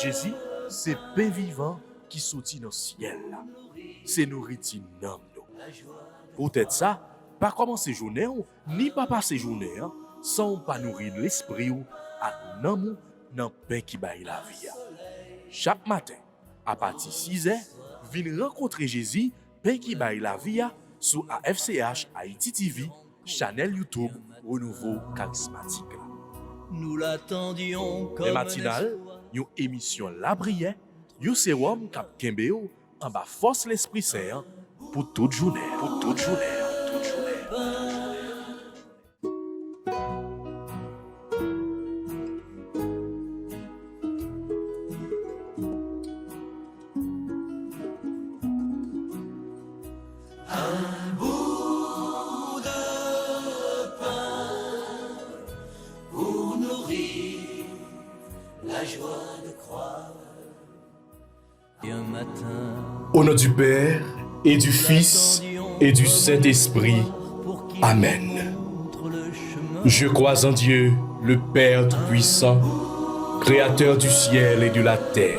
Jésus, c'est pain vivant qui sortit dans le ciel. C'est nourriture dans nous. Peut-être ça, pas commencer journée ni pas passer journée sans pas nourrir l'esprit ou à nous dans pain qui baille la vie. Chaque matin, à partir de 6h, venez rencontrer Jésus, pain qui baille la vie sur AFCH Haïti TV, channel YouTube Renouveau Charismatique. Nous l'attendions comme les matinales, une émission La Prière, un sérum cap Kembeo en bas force l'Esprit Saint pour toute journée. Au nom du Père, et du Fils, et du Saint-Esprit. Amen. Je crois en Dieu, le Père Tout-Puissant, Créateur du ciel et de la terre,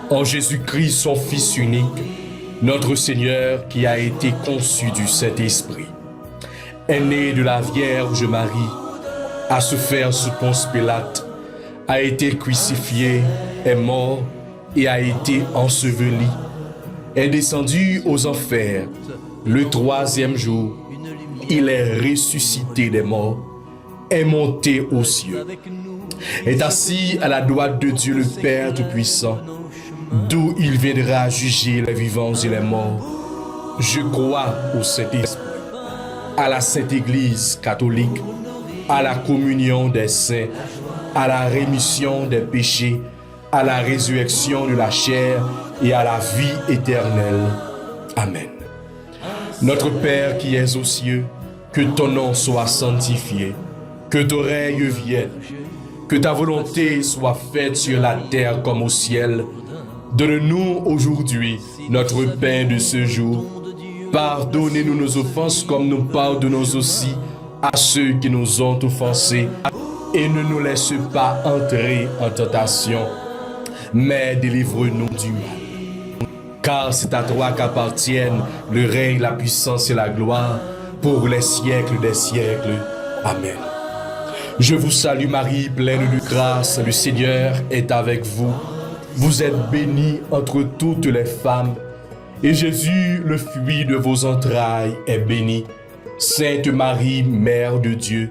en Jésus-Christ, son Fils unique, notre Seigneur, qui a été conçu du Saint-Esprit, est né de la Vierge Marie, a souffert sous Ponce Pilate, a été crucifié, est mort et a été enseveli, est descendu aux enfers. Le troisième jour, il est ressuscité des morts, est monté aux cieux, est assis à la droite de Dieu le Père Tout-Puissant, d'où il viendra juger les vivants et les morts. Je crois au Saint-Esprit, à la Sainte Église catholique, à la communion des saints, à la rémission des péchés, à la résurrection de la chair et à la vie éternelle. Amen. Notre Père qui es aux cieux, que ton nom soit sanctifié, que ton règne vienne, que ta volonté soit faite sur la terre comme au ciel. Donne-nous aujourd'hui notre pain de ce jour. Pardonnez-nous nos offenses comme nous pardonnons aussi à ceux qui nous ont offensés. Et ne nous laisse pas entrer en tentation, mais délivre-nous du mal. Car c'est à toi qu'appartiennent le règne, la puissance et la gloire pour les siècles des siècles. Amen. Je vous salue Marie, pleine de grâce, le Seigneur est avec vous. Vous êtes bénie entre toutes les femmes, et Jésus, le fruit de vos entrailles, est béni. Sainte Marie, Mère de Dieu,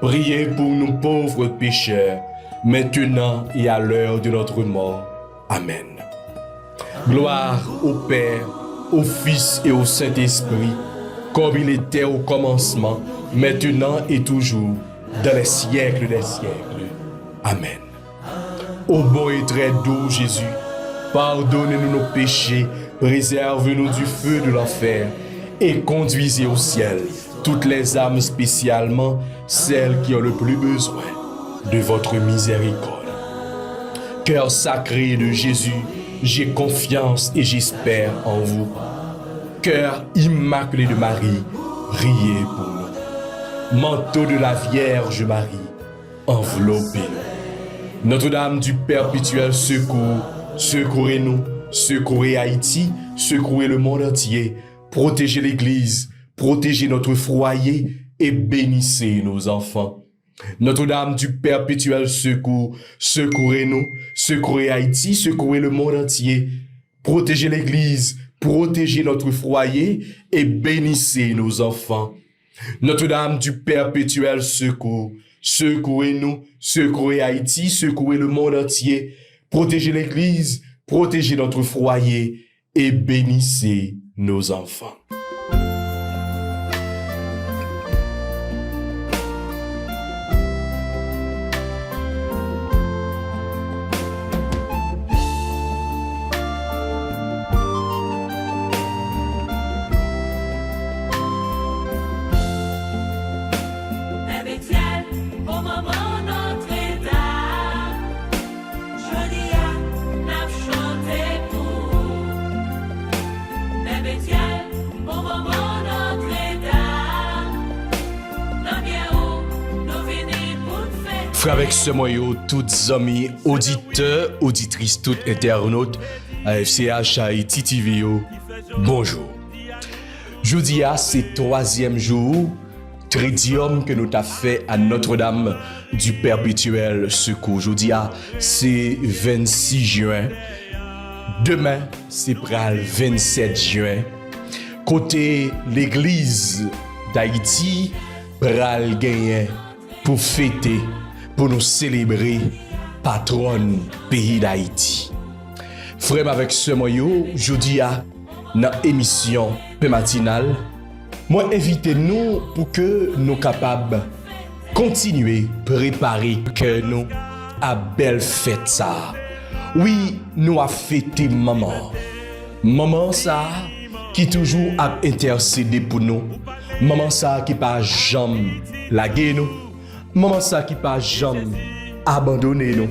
priez pour nous pauvres pécheurs, maintenant et à l'heure de notre mort. Amen. Gloire au Père, au Fils et au Saint-Esprit, comme il était au commencement, maintenant et toujours, dans les siècles des siècles. Amen. Ô bon et très doux Jésus, pardonnez-nous nos péchés, préservez-nous du feu de l'enfer et conduisez au ciel toutes les âmes, spécialement celles qui ont le plus besoin de votre miséricorde. Cœur sacré de Jésus, j'ai confiance et j'espère en vous. Cœur immaculé de Marie, priez pour nous. Manteau de la Vierge Marie, enveloppez-nous. Notre-Dame du perpétuel secours, secourez-nous, secourez Haïti, secourez le monde entier, protégez l'Église, protégez notre foyer et bénissez nos enfants. Notre-Dame du perpétuel secours, secourez-nous, secourez Haïti, secourez le monde entier, protégez l'Église, protégez notre foyer et bénissez nos enfants. Notre-Dame du perpétuel secours, secourez-nous, secourez Haïti, secourez le monde entier, protégez l'Église, protégez notre foyer et bénissez nos enfants. Au Frères avec ce moyen, toutes amis, auditeurs, auditrices, toutes internautes, AFCH, Haïti TV, bonjour. Jeudi, c'est 3e jour, Tridium que nous avons fait à Notre-Dame du Perpétuel Secours. Jeudi, c'est 26 juin. Demain, c'est le 27 juin. Côté l'église d'Haïti, pral gagner pour fêter, pour nous célébrer, patronne pays d'Haïti. Frère avec ce moyen, jeudi dans émission matinale, moi invitez-nous pour que nous capables continuer préparer que nous à belle fête ça. Oui, nous a fêté maman. Maman ça qui toujours a intercédé pour nous. Maman ça qui pas jamais lagué nous. Maman ça qui pas jamais abandonné nous.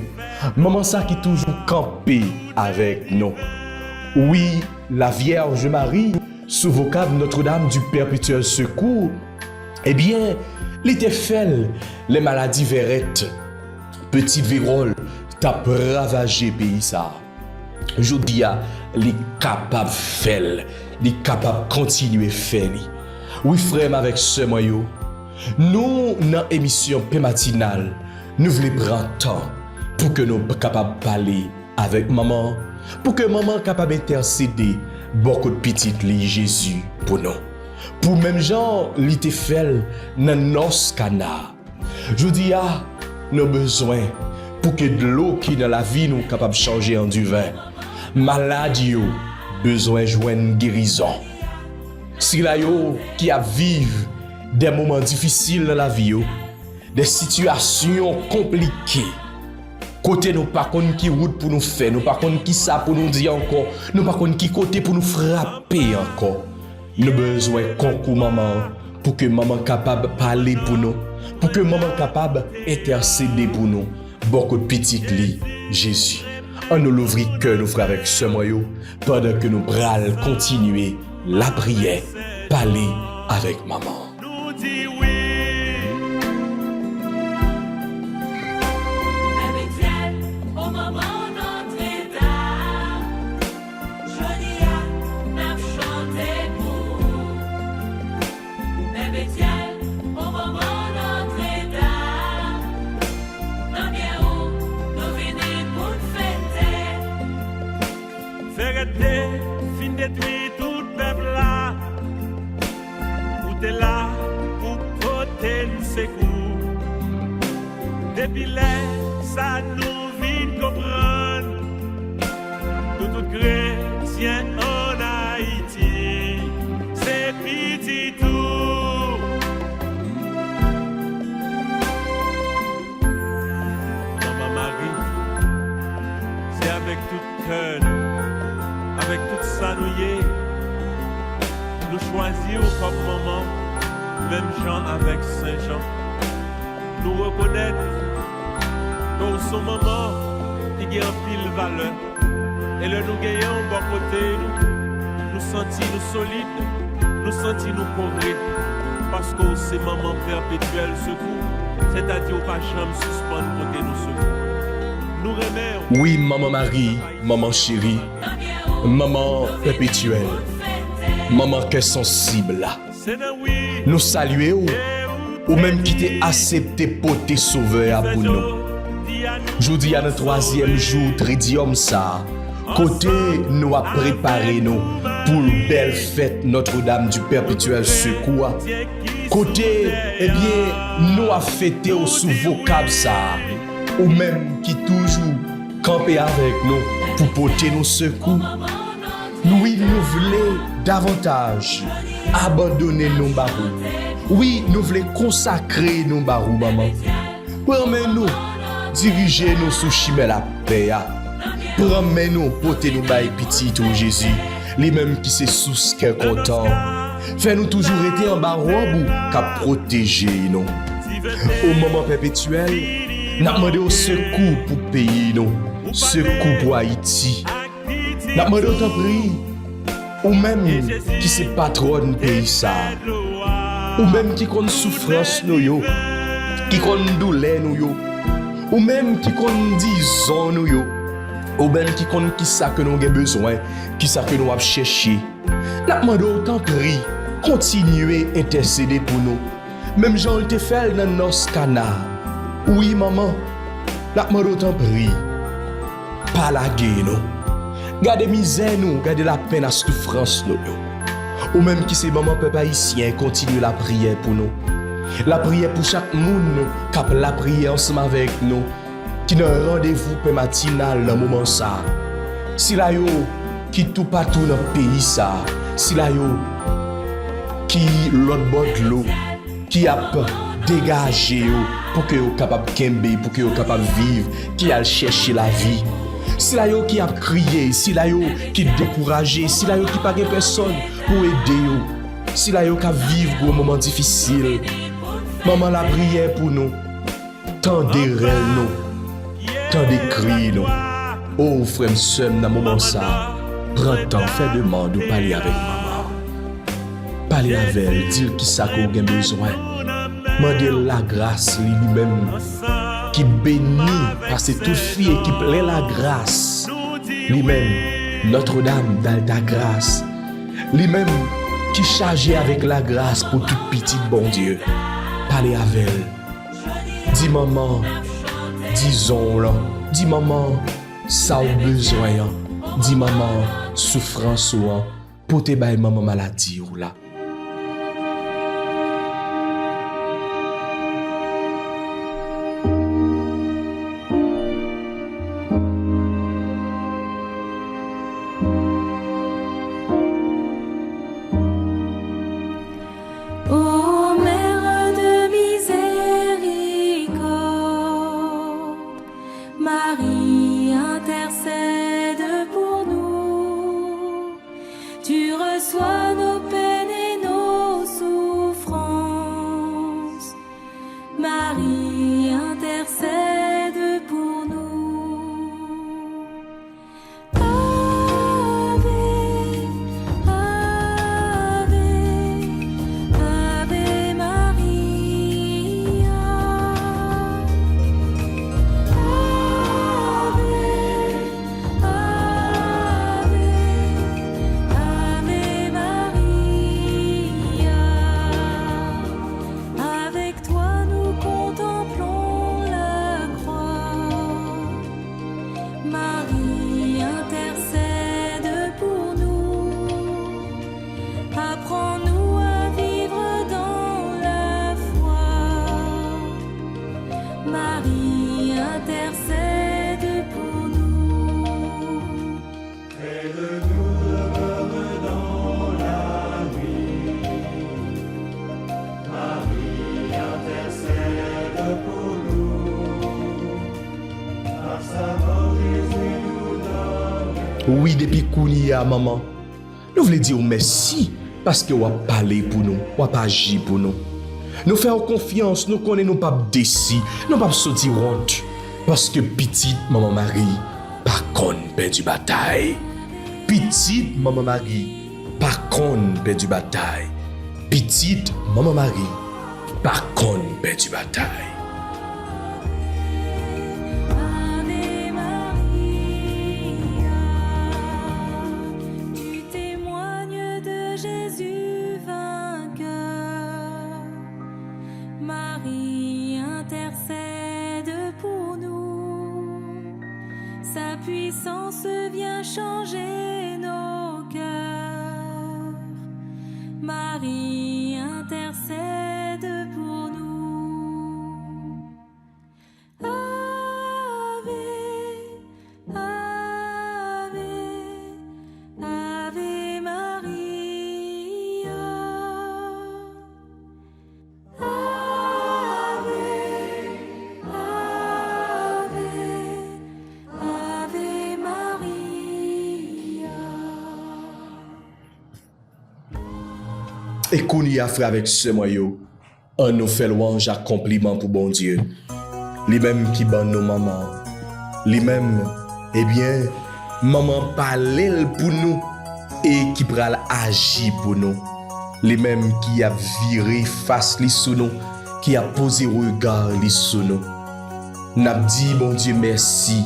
Maman ça qui toujours campé avec nous. Oui, la Vierge Marie, sous vocable Notre-Dame du Perpétuel Secours, eh bien, l'été fait les maladies verrettes, petite vérole, t'a ravagé pays ça. Je dis à les capables faire, les capables continuer faire. Oui frère avec ce moyen, nous dans émission matinale, nous voulons prendre temps pour que nous capables parler avec maman, pour que maman capable intercéder beaucoup de petites li Jésus pour nous. Pour même gens l'été fait dans nos cana. Je dis à nos besoins pour que de l'eau qui dans la vie nous capable changer en du vin. Maladie yo besoin joindre guérison. Si la yo qui a vivre des moments difficiles dans la vie yo, des situations compliquées. Côté nous pas connait qui route pour nous faire, nous pas connait qui ça pour nous dire encore, nous pas connait qui côté pour nous frapper encore. Nous besoin concours maman pour que maman capable parler pour nous, pour que maman capable intercéder pour nous. Beaucoup de petites lits, Jésus. On nous l'ouvre cœur, nous frères avec ce moyen, pendant que nous bral continuer la prière, parler avec maman. Nous dit oui. Au moment Notre-Dame, joli n'a chanté pour. Bébé Dieu, au moment Notre-Dame, dans bien où nous venons pour fêter. Vérité, fin détruit tout peuple là. Où t'es là pour porter le secours. Depuis là, ça nous vient comprendre. Tout chrétien en Haïti, c'est petit tout. Maman Marie, c'est avec tout cœur, avec tout ça nous choisir comme maman, même Jean avec Saint-Jean. Nous reconnaître que son maman, il y a un pile valeur. Et le nous gagnons bon côté, nous sentis nous solides, nous sentis nous courir. Parce que c'est maman perpétuelle secours, c'est-à-dire pas jamais suspendre côté nous secours. Nous remercions. Oui, maman Marie, maman chérie, maman perpétuelle, maman que sensible là. Nous saluons ou même qui t'est accepté pour te sauver pour nous. Je dis à notre 3e jour, Tridium ça, côté nous a préparé nous pour une belle fête Notre-Dame du Perpétuel Secours. Côté, eh bien, nous a fêté au sous vocable ça, ou même qui toujours campé avec nous pour porter nos secours. Oui, nous voulons davantage abandonner nos barreaux. Oui, nous voulons consacrer nos barreaux, maman. Permets-nous diriger nous sous chemin la paix. Promets-nous porter nous bail petit tout Jésus, les mêmes qui se sous cœur content. Fais-nous toujours être en bas robe qu'à protéger nous. Au moment perpétuel, nous demandons au secours pour pays nous, secours pour Haïti. Nous demandons au prix, ou même qui se patronne pays ça, ou même qui connaît souffrance nous yo, qui connaît douleur nous yo. ou même qui kon disons nous yo, ou ben qui kon qui ça que nous avons besoin, qui ça que nous avons cherché. N'a demandé autant prie, continuer à intercéder pour nous. Même Jean te fait dans nos canard. Oui maman, n'a demandé autant prie. Pas la guerre nous. Gardez misère nous, gardez la peine à souffrance nous. Ou même qui c'est maman peuple haïtien, continue la prière pour nous. La prière pour chaque monde qui a la prière ensemble avec nous, qui n'a un rendez-vous matinal dans le moment ça. Si la yo qui tout partout dans le pays ça, si la yo qui l'autre bord de l'eau, qui a dégagé pour que yo capable kembe, pour que yo capable vivre, qui a cherché la vie. Si la yo qui a crié, si la yo qui découragé, si la yo qui pas personne pour aider yo, si la yo qui vivre un moment difficile. Maman la prière pour nous, tant de rêves nous, tant de cris nous. Oh frère, sœur, dans moment ça, prends temps, fais demande ou parler avec maman. Parler avec elle, dire qui ça qu'on a besoin. Mandez la grâce lui-même, qui bénit, parce que toute fille qui plaît la grâce. Lui-même, Notre-Dame d'Alta Grâce. Lui-même, qui chargé avec la grâce pour toute petite bon Dieu. Parlez avec elle. Dis maman, disons-le. Dis maman, ça a besoin. Dis maman, souffrance ou pour te bailler maman maladie ou là. Marie, intercède pour nous. Tu reçois nos peines et nos souffrances. Marie, intercède pour nous. Ave, Ave, Ave Maria. Avec toi nous contemplons la croix. Marie, intercède pour nous. Apprends-nous à vivre dans la foi. Marie, intercède pour nous. Oui, depuis Kounia, maman, nous voulons dire merci parce que vous avez parlé pour nous, vous avez agi pour nous. Nous faisons confiance, nous connaissons pas décis, nous pas sortir honte. Parce que petite maman Marie, par contre, perdu bataille. Petite maman Marie, par contre, perdu bataille. Petite maman Marie, par contre, perdu bataille. Ave Maria, tu témoignes de Jésus vainqueur. Marie, intercède pour nous. Sa puissance vient changer nos cœurs. Marie, intercède pour nous. Ave, Ave, Ave Maria. Ave, Ave, Ave Maria. Et Kounia frère avec ce moyau, on nous fait louange à compliment pour bon Dieu. Lui-même qui bonne nos mamans. Lui-même, eh bien, maman parle pour nous et qui pral agir pour nous. Lui-même qui a viré face li sous nous, qui a posé regard li sous nous. N'a dit bon Dieu merci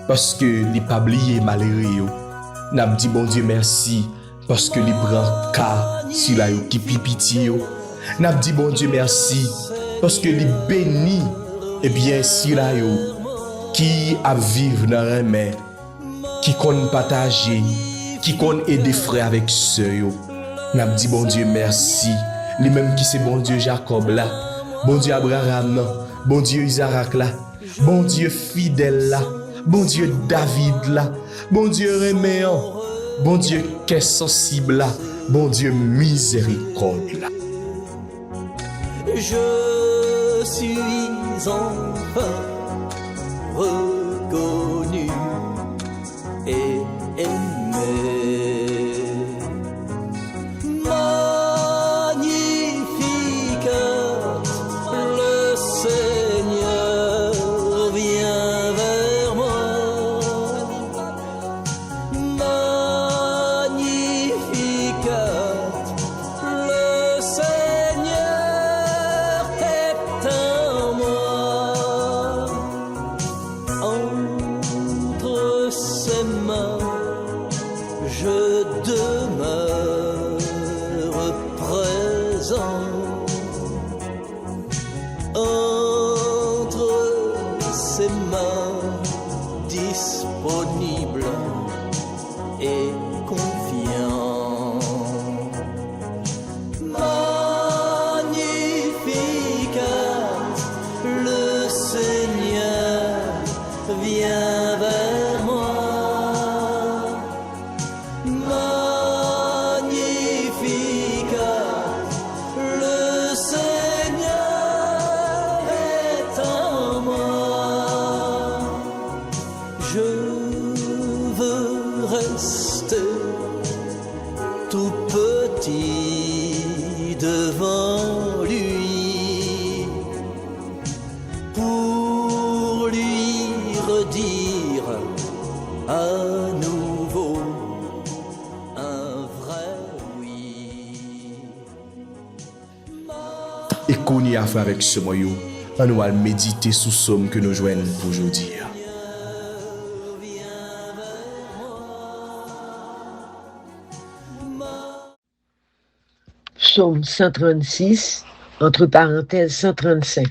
parce que li pas oublié malheureux yo. N'a dit bon Dieu merci parce que li prend cas si la yo qui pitié yo. N'a dit bon Dieu merci parce que li béni et bien si la yo qui a vivre dans remè, qui connaît partager, qui connaît aider frère avec sœur yo. N'a dit bon Dieu merci, lui même qui c'est bon Dieu Jacob là, bon Dieu Abraham là, bon Dieu Isaac là, bon Dieu fidèle là, bon Dieu David là, bon Dieu reméant, bon Dieu qui est sensible là, bon Dieu miséricorde là. Je suis enfin reconnu et aimé. Magnifique, le Seigneur vient vers moi. Magnifique, le Seigneur est en moi. Entre ses mains, je demeure présent. Entre ses mains disponibles et confiant. Magnifique, le Seigneur vient vers moi. Magnifique, le Seigneur est en moi. Je veux rester tout petit devant lui pour lui redire à nouveau un vrai oui. Et qu'on y a fait avec ce moyen, on nous va méditer sous somme que nous joignons pour aujourd'hui. Psaume 136, entre parenthèses 135.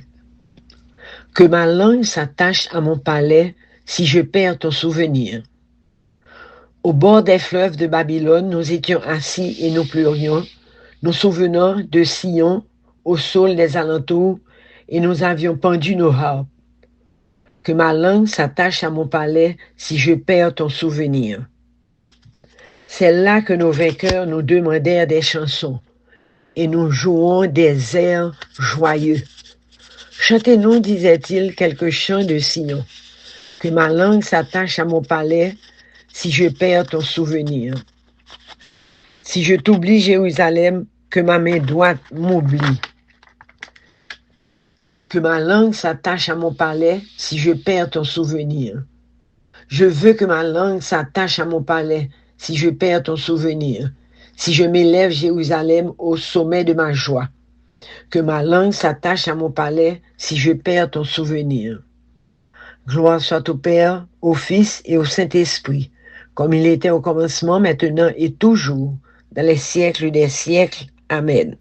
Que ma langue s'attache à mon palais si je perds ton souvenir. Au bord des fleuves de Babylone, nous étions assis et nous pleurions, nous souvenant de Sion, au sol des alentours, et nous avions pendu nos harpes. Que ma langue s'attache à mon palais si je perds ton souvenir. C'est là que nos vainqueurs nous demandèrent des chansons, et nous jouons des airs joyeux. Chantez-nous, disait-il, quelques chants de Sion. Que ma langue s'attache à mon palais si je perds ton souvenir. Si je t'oublie, Jérusalem, que ma main droite m'oublie. Que ma langue s'attache à mon palais si je perds ton souvenir. Je veux que ma langue s'attache à mon palais si je perds ton souvenir. Si je m'élève, Jérusalem, au sommet de ma joie. Que ma langue s'attache à mon palais si je perds ton souvenir. Gloire soit au Père, au Fils et au Saint-Esprit, comme il était au commencement, maintenant et toujours, dans les siècles des siècles. Amen.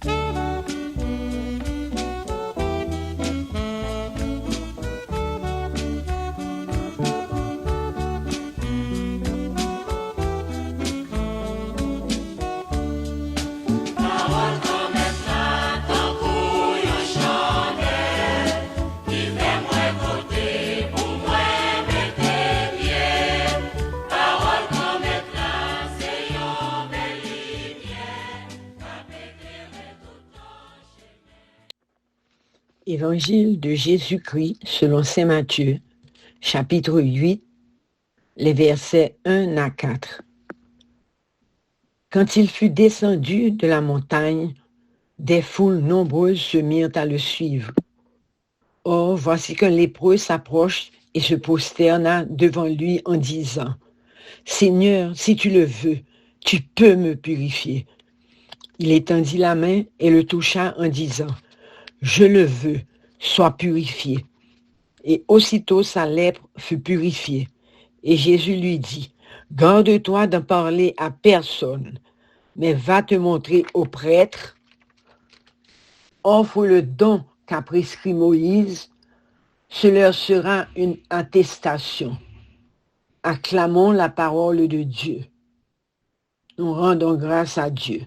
Évangile de Jésus-Christ selon saint Matthieu, chapitre 8, les versets 1 à 4. Quand il fut descendu de la montagne, des foules nombreuses se mirent à le suivre. Or, voici qu'un lépreux s'approche et se prosterna devant lui en disant, « Seigneur, si tu le veux, tu peux me purifier. » Il étendit la main et le toucha en disant, « Je le veux, sois purifié. » Et aussitôt sa lèpre fut purifiée. Et Jésus lui dit, « Garde-toi d'en parler à personne, mais va te montrer au prêtre, offre le don qu'a prescrit Moïse, ce leur sera une attestation. Acclamons la parole de Dieu. Nous rendons grâce à Dieu.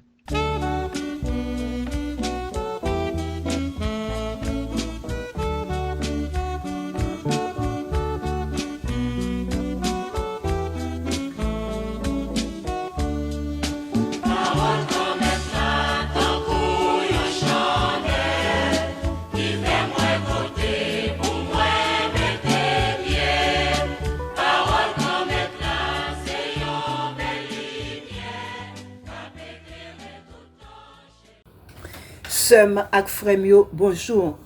Sœurs ak frères yo, bonjour.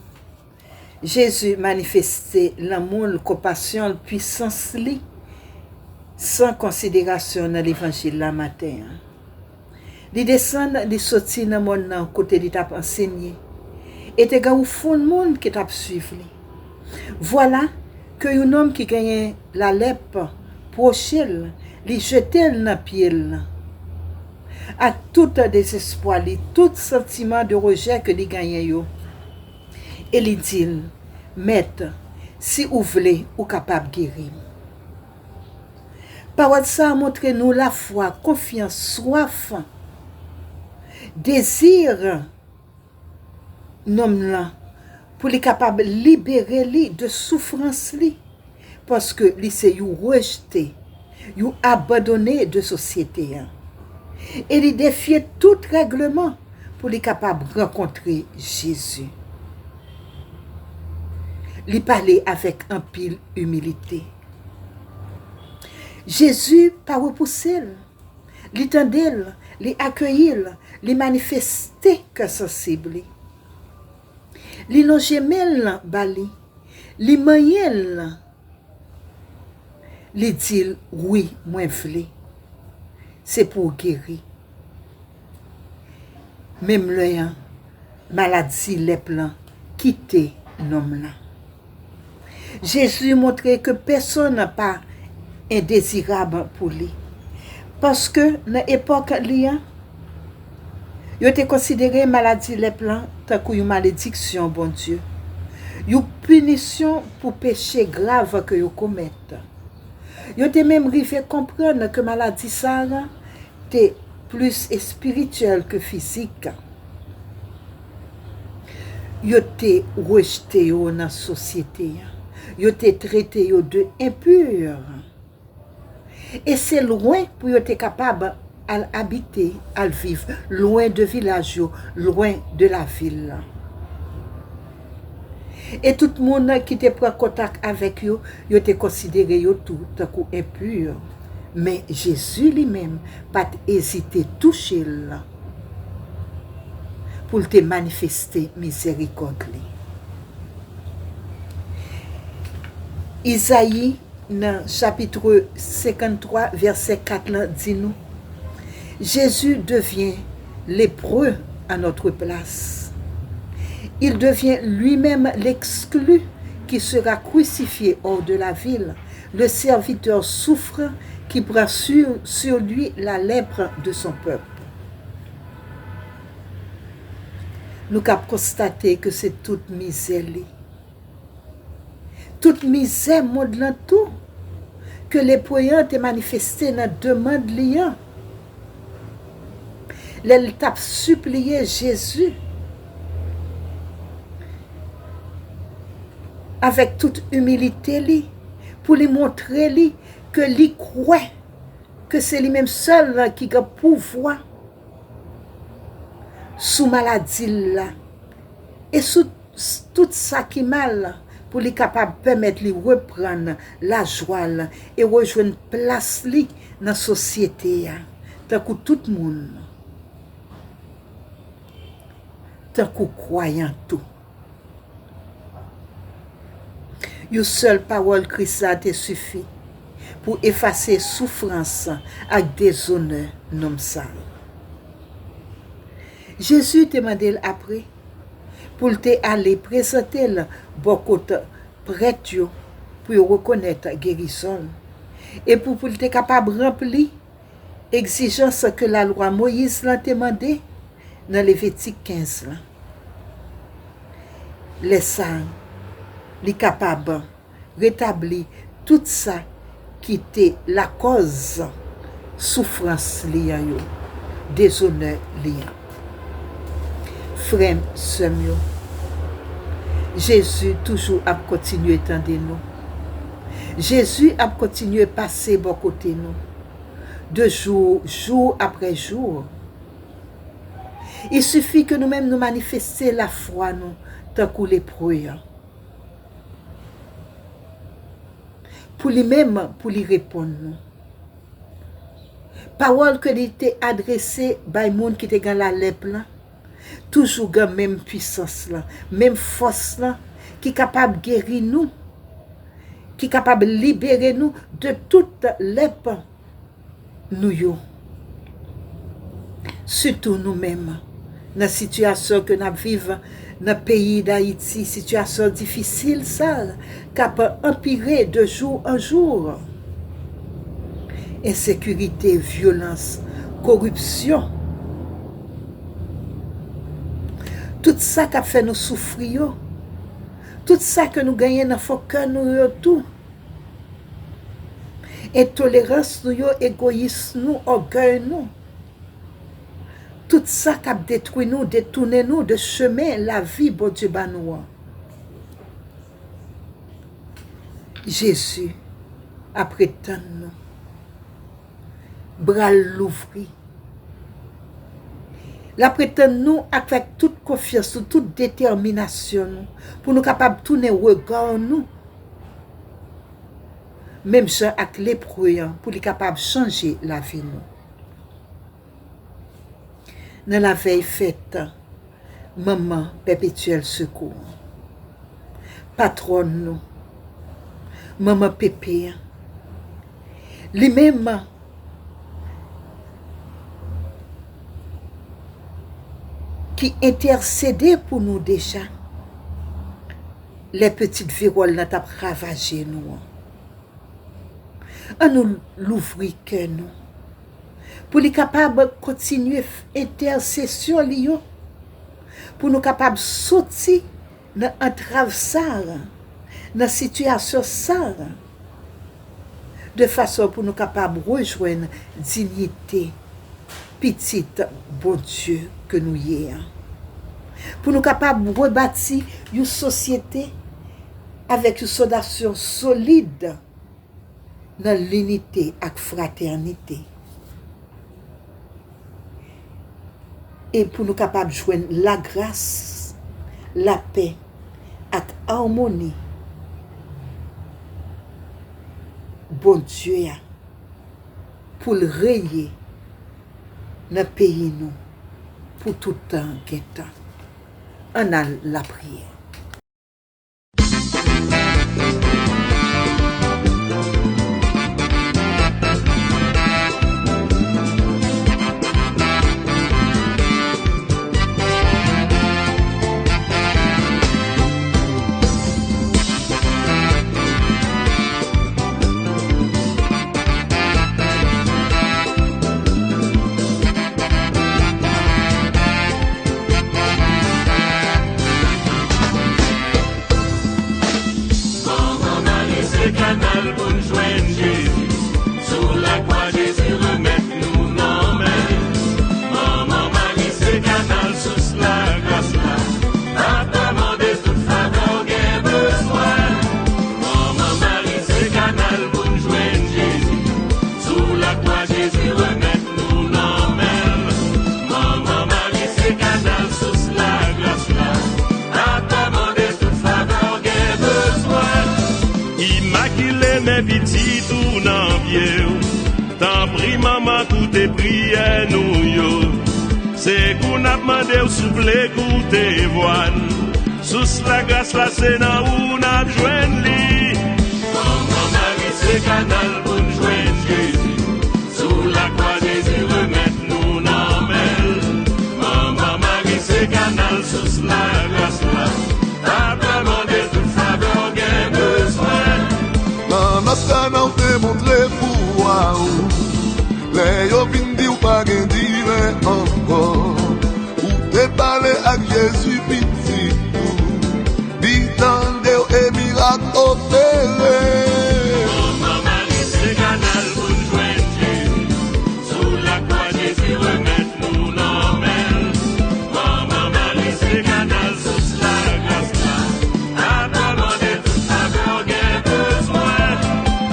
Jésus manifestait l'amour, la compassion, la puissance li, sans considération dans l'évangile la matin. Li descend, li sorti dans mon nan côté li t'a enseigné. Et te ga ou fond monde qui t'a suivre li. Voilà que un homme qui gagne la lèpre prochel, li jetel dans pied à tout désespoir, tout sentiment de rejet que li gagne yo. Et li dit, maître, si vous voulez, ou capable guérir. Parole ça montre nous la foi, confiance, soif, désir, nom là, pour les capable libérer li de souffrance li, parce que li c'est you rejeté, you abandonné de société. Et il défiait tout règlement pour les capables de rencontrer Jésus. Il parlait avec un pile humilité. Jésus pas repoussé, il tendait, il accueillit, il manifestait que sensible. Il non gemel bali, il maniel, il dit oui, moi vle. C'est pour guérir. Même le maladie les plans quitter l'homme là. Jésus montrait que personne n'a pas indésirable pour lui. Parce que dans l'époque là, il était considéré maladie les plans tant qu'une malédiction, bon Dieu. Une punition pour péché grave que vous commettez. Il était même arrivé comprendre que maladie ça était plus spirituel que physique. Ils étaient rejetés dans la société. Ils étaient traités de impurs. Et c'est loin pour être capable d'habiter, de vivre, loin de village, loin de la ville. Et tout le monde qui était pris contact avec eux, ils étaient considérés tout comme impurs. Mais Jésus lui-même n'a pas hésité à toucher là pour te manifester miséricorde. Isaïe, dans chapitre 53, verset 4, dit nous, Jésus devient lépreux à notre place. Il devient lui-même l'exclu qui sera crucifié hors de la ville. Le serviteur souffre qui prend sur lui la lèpre de son peuple. Nous avons constaté que c'est toute misère. Toute misère montre tout que les poyants étaient manifestés dans la demande liant. Les t'a supplié Jésus avec toute humilité pour lui montrer que lui croit que c'est lui-même seul qui a pouvoir sous maladie là et sous tout ça qui mal pour lui capable permettre lui reprendre la joie et rejoindre place li dans la société tant que tout le monde tant que croyant tout. Une seule parole Christ a te suffit pour effacer souffrance et déshonneur non ça. Jésus te demandé après pour te aller présenter beaucoup prête yo pour yo reconnaître guérison et pour être capable de remplir exigence que la loi Moïse l'a demandé dans Lévitique 15 là. Les saints, les capables rétablir tout ça qui était la cause souffrance liée yo, déshonneur lié. Frère, sœur, Jésus toujours a continué tendre nous. Jésus a continué passer bon côté nous. De jour après jour. Il suffit que nous-mêmes nous manifestions la foi nous, tant que les prières. Pour lui-même, pour lui répondre. Nous. Parole que était adressée par les gens qui étaient dans la lèpre là, toujours la même puissance là, même force là, qui est capable de guérir nous, qui est capable de libérer nous de toute lèpre nous yo. Surtout nous-mêmes, dans la situation que nous vivons dans le pays d'Haïti, situation difficile, ça, qui peut empirer de jour en jour. Insécurité, violence, corruption. Tout ça qui a fait nous souffrir, tout ça que nous gagnons dans le cœur, nous tout. Intolérance, nous, égoïsme, nous, orgueil, nous. Tout ça qui a détruit nous, détourné nous de chemin, la vie, bon Dieu, nous. Jésus, après tant nous, bras l'ouvrir. La prétend nous avec toute confiance, toute détermination, pour nous capables de tourner regard nous. Même gens avec les prières, pour les capables de changer la vie nous. Dans la veille fête, maman perpétuel secours, patronne nous, maman pépé, lui-même, qui intercédait pour nous déjà, les petites viroles n'ont pas ravagé nous. On nous l'ouvrir que nous. Pour les capables de continuer l'intercession, pour nous capables de sortir dans l'entrave ça, dans la situation ça, de façon pour nous capables de rejoindre dignité, petite, bon Dieu, que nous y ayons. Pour nous capables de rebâtir une société avec une fondation solide dans l'unité et la fraternité. Et pour nous capables de joindre la grâce, la paix et l'harmonie. Bon Dieu, pour le rayer dans le pays nous, pour tout temps et temps. On a la prière. Canal pour nous joindre Jésus. Sous la croix, Jésus remet nous dans main. Maman Marie, c'est canal sous la grâce là. Pas demander toute faveur qu'elle besoin. Maman Marie, c'est canal pour nous joindre Jésus. Sous la croix, Jésus remet nous dans main. Maman Marie, c'est canal sous la grâce là. Pas demander toute faveur qu'elle besoin. Immaculé mes petits tout dans pied. T'en prie maman toutes tes prières nous yo. C'est qu'on a demandé au souffle écouter voine. Sous la grâce là c'est dans où on a joindre li. Maman Marie c'est canal pour nous joindre Jésus. Sous la croix Jésus remet nous dans main. Maman Marie c'est canal sous la grâce là. T'as demandé toute faveur qu'elle lorsqu'on a démontré pour les yopines dit ou pas qu'un dire encore. Ou te parler avec Jésus petit. Dit tendez et miracle opéré.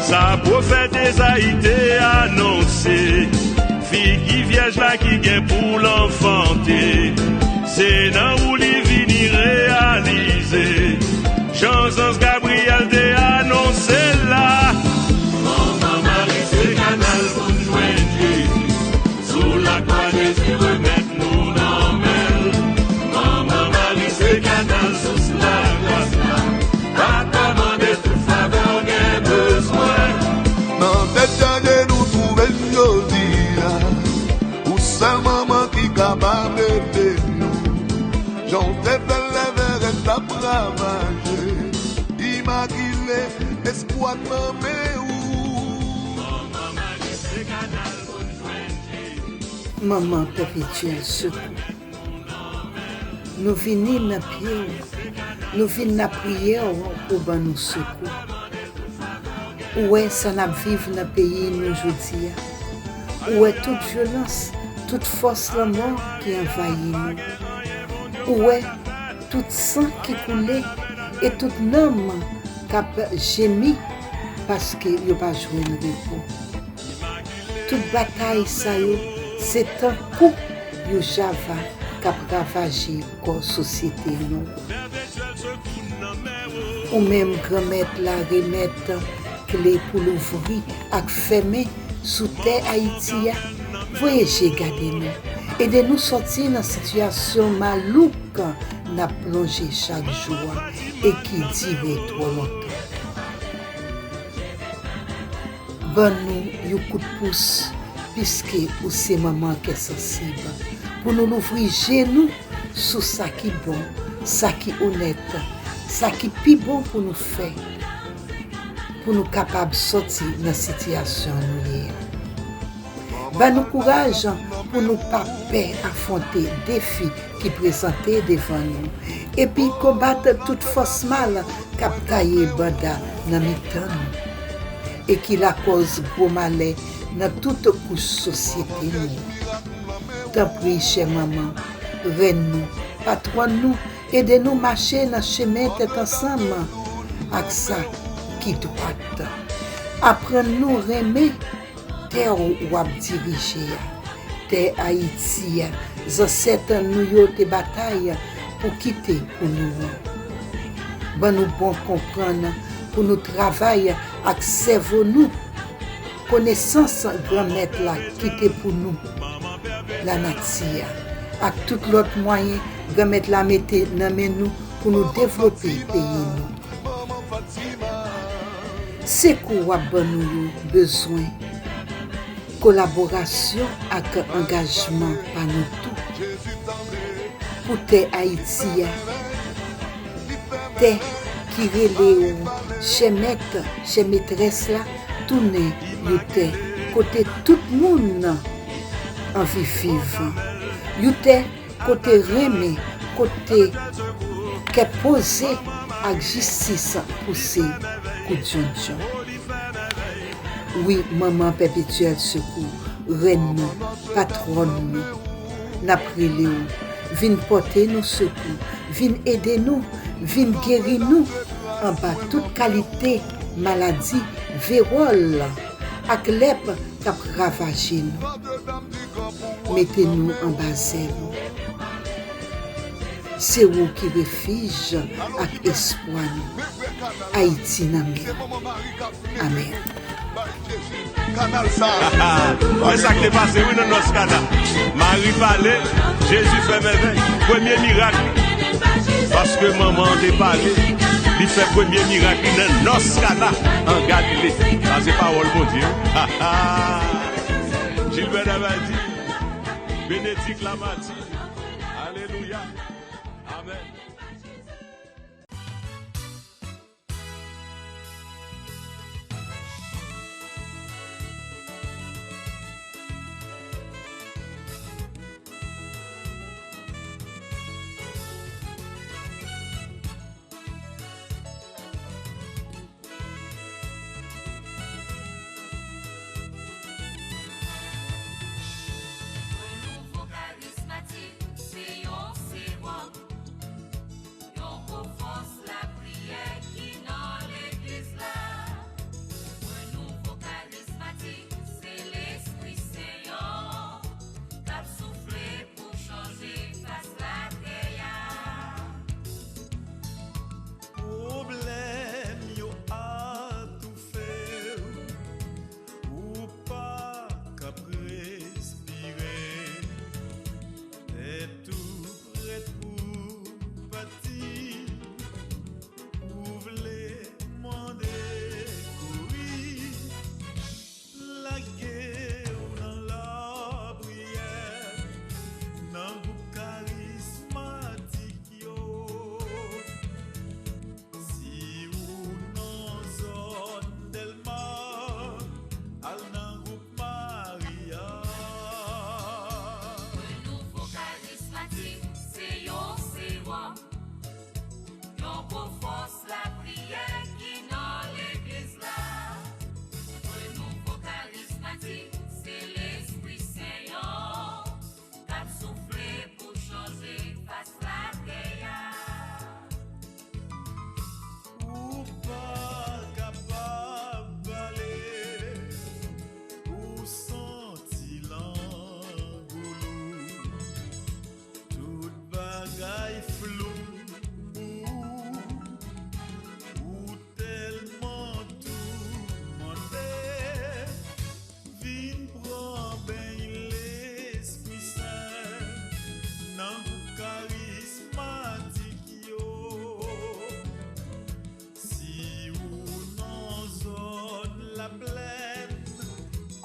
Sa prophète Esaïe annoncé, fille qui vierge là qui vient pour l'enfanter, c'est dans où les vini réaliser. Jean-Sens Gabriel t'a annoncé là. Maman Marie c'est canal pour nous joindre, sous la croix Jésus remettre nous dans mer. Maman Marie c'est canal sous la grâce là, pas commander toute faveur qu'elle besoin. Dans tête de nous trouver jodi, ou seul maman qui capable de nous. J'en t'ai fait lever et t'as travaillé, immaculé, espoir de maman ou. Maman perpétuelle secours. Nous venons dans pied, nous venons dans prière pour nous secours. Où est ça n'a vivre dans le pays nous aujourd'hui? Où est toute violence, toute force de la mort qui envahit nous? Où est tout sang qui coulait et tout homme qui a gémi parce qu'il n'a pas joué le repos? Toute bataille, ça y est, c'est un coup de Java qui a ravagé la société. Ou même remettre la remettre clé pour l'ouvrir et fermer sous terre Haïti. Voyez, gardez-nous. Aidez-nous sortir dans une situation malouque n'a plongé chaque jour et qui dirait trop longtemps. Bonne-nous un coup de pouce puisque ou c'est maman qui est sensible. Pour nous l'ouvrir genoux sur ça qui est bon, ça qui est honnête, ça qui est plus bon pour nous faire. Pour nous capables de sortir dans la situation nous. Nous courage pour nous pas peur affronter les défis qui présentent devant nous. Et puis combattre toute force mal qui a caillé banda dans mi-temps et qui la cause pour malheur dans toute couche société nous. Tant pis, chère maman, reine-nous, patronne-nous, aidez-nous marcher dans le chemin tête ensemble. Avec ça, qui droite. Apprends-nous à aimer terre où on dirige, terre Haïti, ancêtres nous yo te bataille pour quitter pour nous. Bon nous bon comprendre pour nous travailler avec cerveau nous connaissance grand maître là quitter pour nous la nature avec tout l'autre moyen grand maître la mettre dans nous pour nous développer pays nous. C'est quoi nous besoin collaboration avec engagement par nous tous pour te Haïti te qui relève chez maître chez maîtresse là tourner yo te côté tout le monde en vivant yo te côté remet côté qui posé avec justice pour ces coups de oui, maman perpétuelle secours, reine, patronne, n'a pris les viens porter nos secours, viens aider nous, viens guérir nous, en bas toute qualité, maladie, vérole, avec lèpre qui a ravagé nous. Mettez-nous en bas. C'est vous qui refuge avec espoir. Haïti n'amen. Amen. Ouais, ça qui est passé, oui, dans notre canal. Marie parlait, Jésus fait merveille. Premier miracle. Parce que maman t'a parlé, il fait premier miracle dans notre canal en Galilée. Ça, c'est parole pour Dieu. Gilbert avait dit, bénédict la matinée. Alléluia. Amen.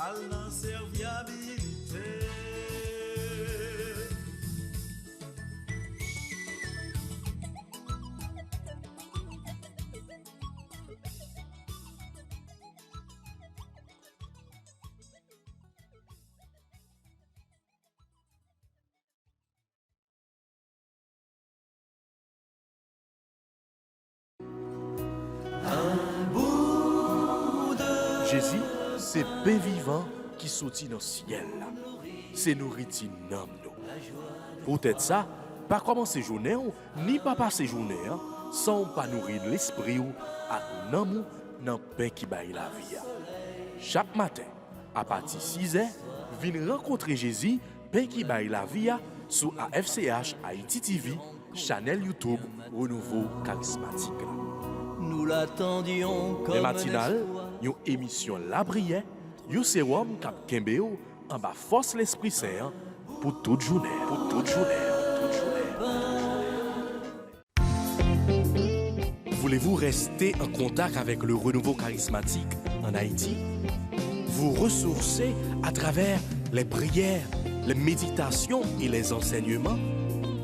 à l'inserviabilité. Jésus, c'est pain vivant qui sortit dans le ciel. C'est nourriture nam nous. Peut-être ça, pas commencer journée ni pas passer journée sans pas nourrir l'esprit ou à nam dans pain qui baille la vie. Chaque matin, à partir de 6h, viens rencontrer Jésus, pain qui baille la vie sur AFCH Haïti TV, channel YouTube Renouveau Charismatique. Nous l'attendions comme Les matinales, une émission La Brière, un sérum cap Kembeo en bas force l'Esprit Saint pour toute journée. Pour toute journée. Voulez-vous rester en contact avec le renouveau charismatique en Haïti? Vous ressourcer à travers les prières, les méditations et les enseignements?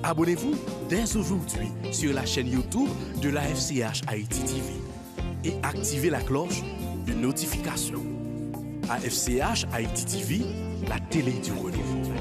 Abonnez-vous dès aujourd'hui sur la chaîne YouTube de la FCH Haïti TV et activez la cloche de notification. AFCH Haïti TV, la télé du renouveau.